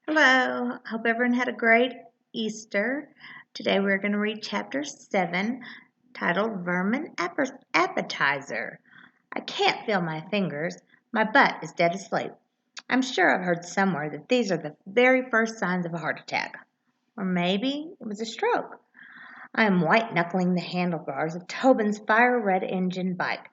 Hello, hope everyone had a great Easter. Today we're going to read chapter 7 titled Vermin Appetizer. I can't feel my fingers. My butt is dead asleep. I'm sure I've heard somewhere that these are the very first signs of a heart attack. Or maybe it was a stroke. I am white knuckling the handlebars of Tobin's fire red engine bike.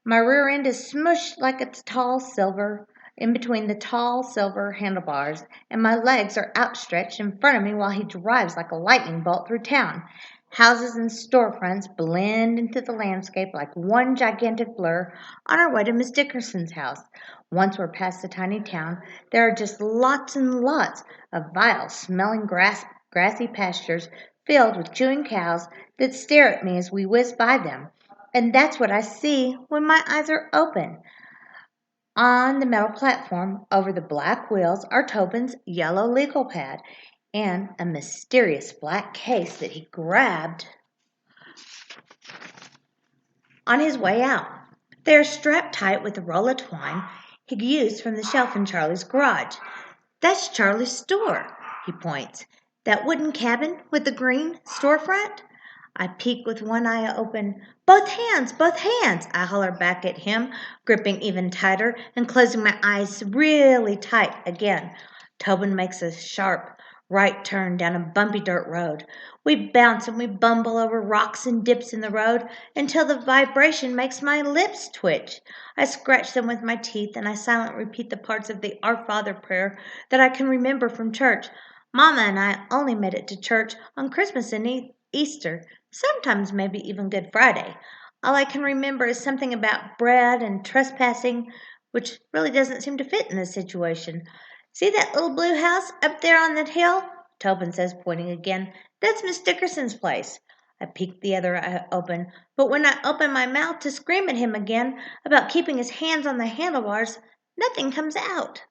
My rear end is smushed like it's tall silver in between the tall silver handlebars, and my legs are outstretched in front of me while he drives like a lightning bolt through town. Houses and storefronts blend into the landscape like one gigantic blur on our way to Miss Dickerson's house. Once we're past the tiny town, there are just lots and lots of vile smelling grassy pastures filled with chewing cows that stare at me as we whiz by them. And that's what I see when my eyes are open. On the metal platform over the black wheels are Tobin's yellow legal pad and a mysterious black case that he grabbed on his way out. They are strapped tight with a roll of twine he used from the shelf in Charlie's garage. That's Charlie's store, he points. That wooden cabin with the green storefront? I peek with one eye open. Both hands, I holler back at him, gripping even tighter and closing my eyes really tight again. Tobin makes a sharp right turn down a bumpy dirt road. We bounce and we bumble over rocks and dips in the road until the vibration makes my lips twitch. I scratch them with my teeth and I silently repeat the parts of the Our Father prayer that I can remember from church. Mama and I only made it to church on Christmas and Easter, sometimes maybe even Good Friday. All I can remember is something about bread and trespassing, which really doesn't seem to fit in this situation. See that little blue house up there on that hill? Tobin says, pointing again. That's Miss Dickerson's place. I peek the other eye open, but when I open my mouth to scream at him again about keeping his hands on the handlebars, nothing comes out.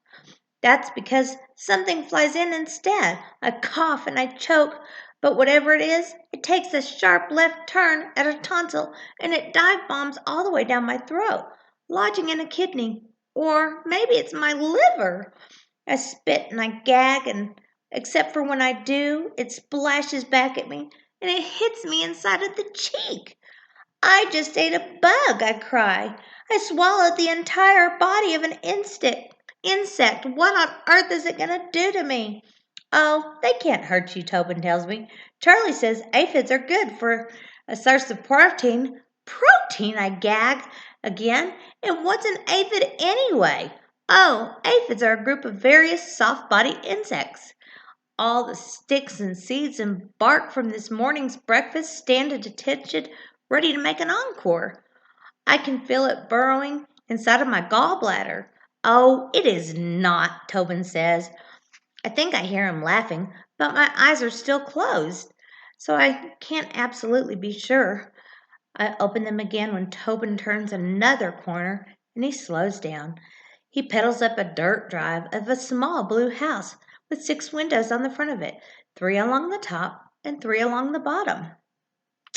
That's because something flies in instead. I cough and I choke, but whatever it is, it takes a sharp left turn at a tonsil and it dive bombs all the way down my throat, lodging in a kidney. Or maybe it's my liver. I spit and I gag, and except for when I do, it splashes back at me and it hits me inside of the cheek. I just ate a bug, I cry. I swallowed the entire body of an insect. What on earth is it going to do to me? Oh, they can't hurt you, Tobin tells me. Charlie says aphids are good for a source of protein. Protein, I gag again. And what's an aphid anyway? Oh, aphids are a group of various soft-bodied insects. All the sticks and seeds and bark from this morning's breakfast stand at attention, ready to make an encore. I can feel it burrowing inside of my gallbladder. Oh, it is not, Tobin says. I think I hear him laughing, but my eyes are still closed, so I can't absolutely be sure. I open them again when Tobin turns another corner and he slows down. He pedals up a dirt drive of a small blue house with 6 windows on the front of it, 3 along the top and 3 along the bottom.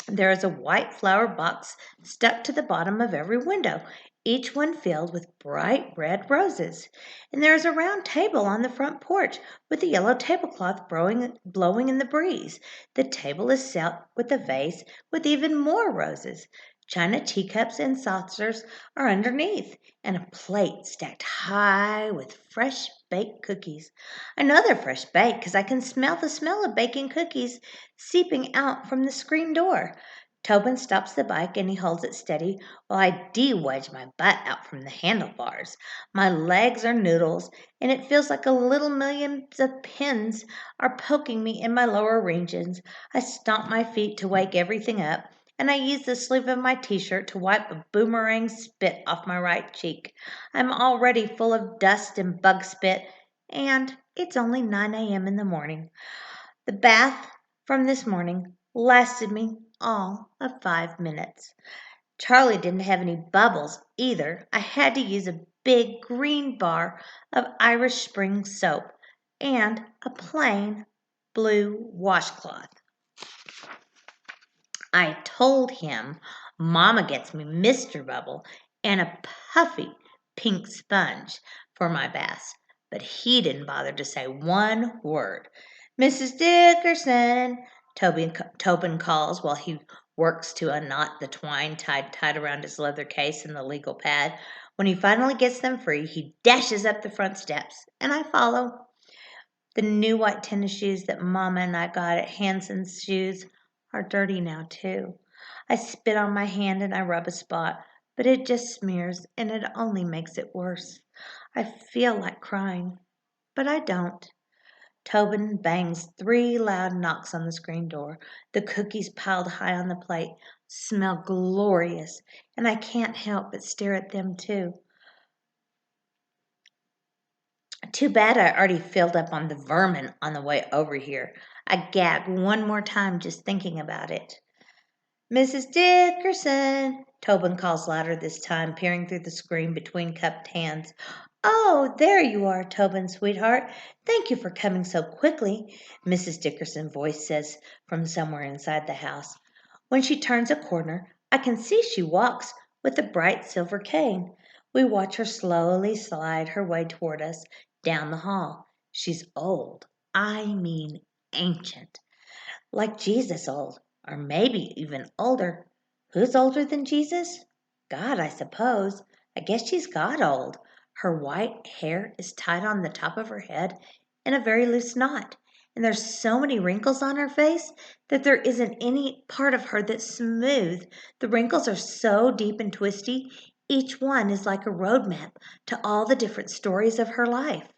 There is a white flower box stuck to the bottom of every window, each one filled with bright red roses. And there is a round table on the front porch with a yellow tablecloth blowing in the breeze. The table is set with a vase with even more roses. China teacups and saucers are underneath, and a plate stacked high with fresh baked cookies. I know they're fresh baked because I can smell the smell of baking cookies seeping out from the screen door. Tobin stops the bike and he holds it steady while I de-wedge my butt out from the handlebars. My legs are noodles, and it feels like a little millions of pins are poking me in my lower regions. I stomp my feet to wake everything up, and I use the sleeve of my t-shirt to wipe a boomerang spit off my right cheek. I'm already full of dust and bug spit, and it's only 9 a.m. in the morning. The bath from this morning lasted me all of 5 minutes. Charlie didn't have any bubbles either. I had to use a big green bar of Irish Spring soap and a plain blue washcloth. I told him Mama gets me Mr. Bubble and a puffy pink sponge for my baths. but he didn't bother to say one word. Mrs. Dickerson, Tobin calls while he works to unknot the twine tied around his leather case and the legal pad. When he finally gets them free, he dashes up the front steps, and I follow. The new white tennis shoes that Mama and I got at Hanson's Shoes are dirty now, too. I spit on my hand and I rub a spot, but it just smears and it only makes it worse. I feel like crying, but I don't. Tobin bangs 3 loud knocks on the screen door. The cookies piled high on the plate smell glorious, and I can't help but stare at them too. Too bad I already filled up on the vermin on the way over here. I gag one more time just thinking about it. Mrs. Dickerson, Tobin calls louder this time, peering through the screen between cupped hands. Oh, there you are, Tobin, sweetheart. Thank you for coming so quickly, Mrs. Dickerson's voice says from somewhere inside the house. When she turns a corner, I can see she walks with a bright silver cane. We watch her slowly slide her way toward us down the hall. She's old. I mean ancient. Like Jesus old, or maybe even older. Who's older than Jesus? God, I suppose. I guess she's God old. Her white hair is tied on the top of her head in a very loose knot, and there's so many wrinkles on her face that there isn't any part of her that's smooth. The wrinkles are so deep and twisty, each one is like a road map to all the different stories of her life.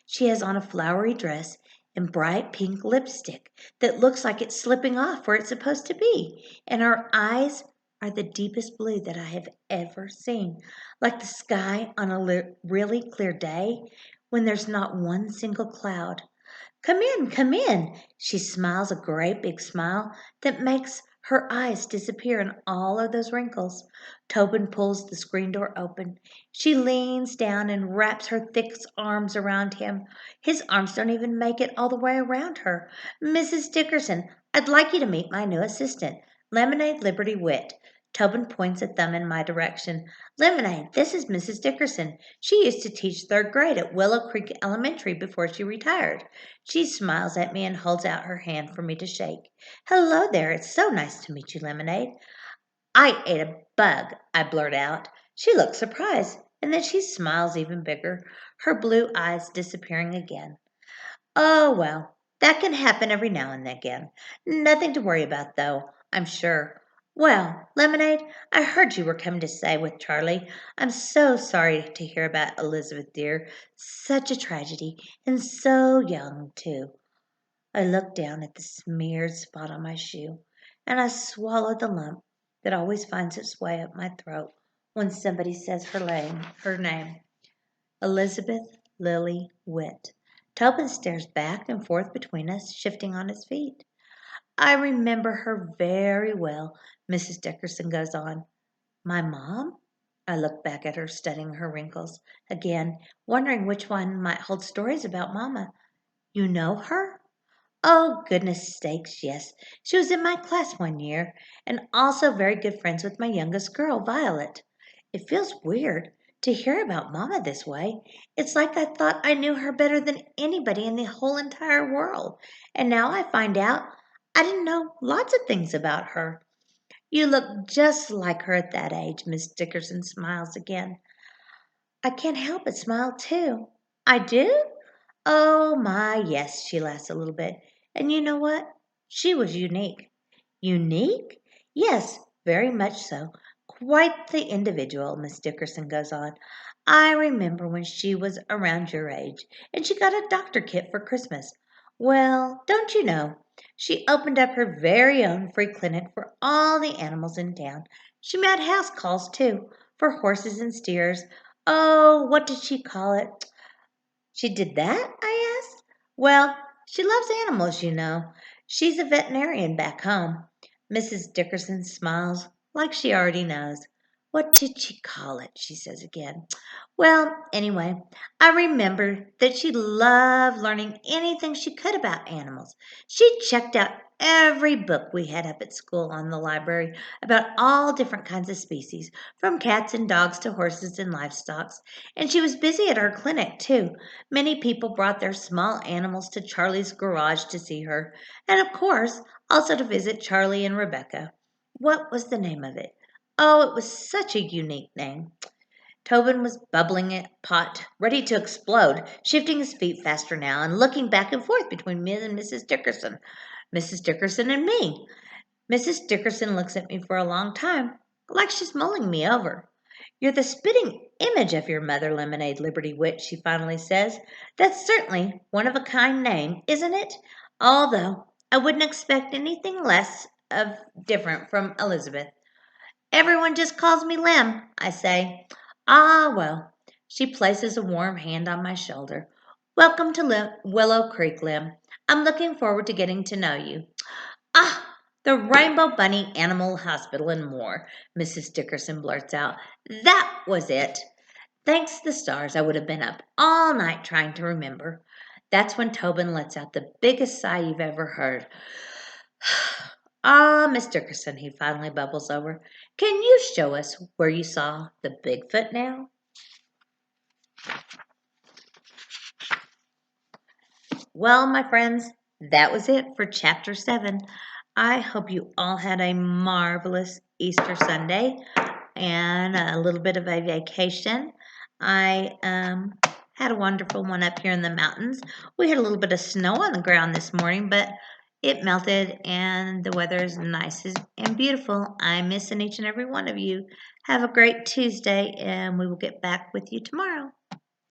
She has on a flowery dress and bright pink lipstick that looks like it's slipping off where it's supposed to be, and her eyes are the deepest blue that I have ever seen, like the sky on a really clear day when there's not one single cloud. Come in, come in. She smiles a great big smile that makes her eyes disappear in all of those wrinkles. Tobin pulls the screen door open. She leans down and wraps her thick arms around him. His arms don't even make it all the way around her. Mrs. Dickerson, I'd like you to meet my new assistant, Lemonade Liberty Wit. Tobin points a thumb in my direction. Lemonade, this is Mrs. Dickerson. She used to teach 3rd grade at Willow Creek Elementary before she retired. She smiles at me and holds out her hand for me to shake. Hello there, it's so nice to meet you, Lemonade. I ate a bug, I blurt out. She looks surprised, and then she smiles even bigger, her blue eyes disappearing again. Oh, well, that can happen every now and again. Nothing to worry about, though, I'm sure. Well, Lemonade, I heard you were coming to stay with Charlie. I'm so sorry to hear about Elizabeth, dear. Such a tragedy, and so young, too. I look down at the smeared spot on my shoe, and I swallow the lump that always finds its way up my throat when somebody says her name. Elizabeth Lily Witt. Tobin stares back and forth between us, shifting on his feet. I remember her very well, Mrs. Dickerson goes on. My mom? I look back at her, studying her wrinkles, again, wondering which one might hold stories about Mama. You know her? Oh, goodness sakes, yes. She was in my class one year, and also very good friends with my youngest girl, Violet. It feels weird to hear about Mama this way. It's like I thought I knew her better than anybody in the whole entire world, and now I find out I didn't know lots of things about her. You look just like her at that age, Miss Dickerson smiles again. I can't help but smile too. I do? Oh my, yes, she laughs a little bit. And you know what? She was unique. Unique? Yes, very much so. Quite the individual, Miss Dickerson goes on. I remember when she was around your age, and she got a doctor kit for Christmas. Well, don't you know? She opened up her very own free clinic for all the animals in town. She made house calls, too, for horses and steers. Oh, what did she call it? She did that? I asked. Well, she loves animals, you know. She's a veterinarian back home. Mrs. Dickerson smiles like she already knows. What did she call it? She says again. Well, anyway, I remember that she loved learning anything she could about animals. She checked out every book we had up at school on the library about all different kinds of species, from cats and dogs to horses and livestock. And she was busy at our clinic, too. Many people brought their small animals to Charlie's garage to see her, and of course, also to visit Charlie and Rebecca. What was the name of it? Oh, it was such a unique name. Tobin was bubbling a pot, ready to explode, shifting his feet faster now and looking back and forth between me and Mrs. Dickerson, Mrs. Dickerson and me. Mrs. Dickerson looks at me for a long time, like she's mulling me over. You're the spitting image of your mother, Lemonade Liberty Wit, she finally says. That's certainly one of a kind name, isn't it? Although I wouldn't expect anything less of different from Elizabeth. Everyone just calls me Lem, I say. Ah, well. She places a warm hand on my shoulder. Welcome to Willow Creek, Lem. I'm looking forward to getting to know you. Ah, the Rainbow Bunny Animal Hospital and more, Mrs. Dickerson blurts out. That was it. Thanks to the stars, I would have been up all night trying to remember. That's when Tobin lets out the biggest sigh you've ever heard. Ah, Miss Dickerson, he finally bubbles over. Can you show us where you saw the Bigfoot now? Well, my friends, that was it for Chapter 7. I hope you all had a marvelous Easter Sunday and a little bit of a vacation. I had a wonderful one up here in the mountains. We had a little bit of snow on the ground this morning, but it melted and the weather is nice and beautiful. I'm missing each and every one of you. Have a great Tuesday, and we will get back with you tomorrow.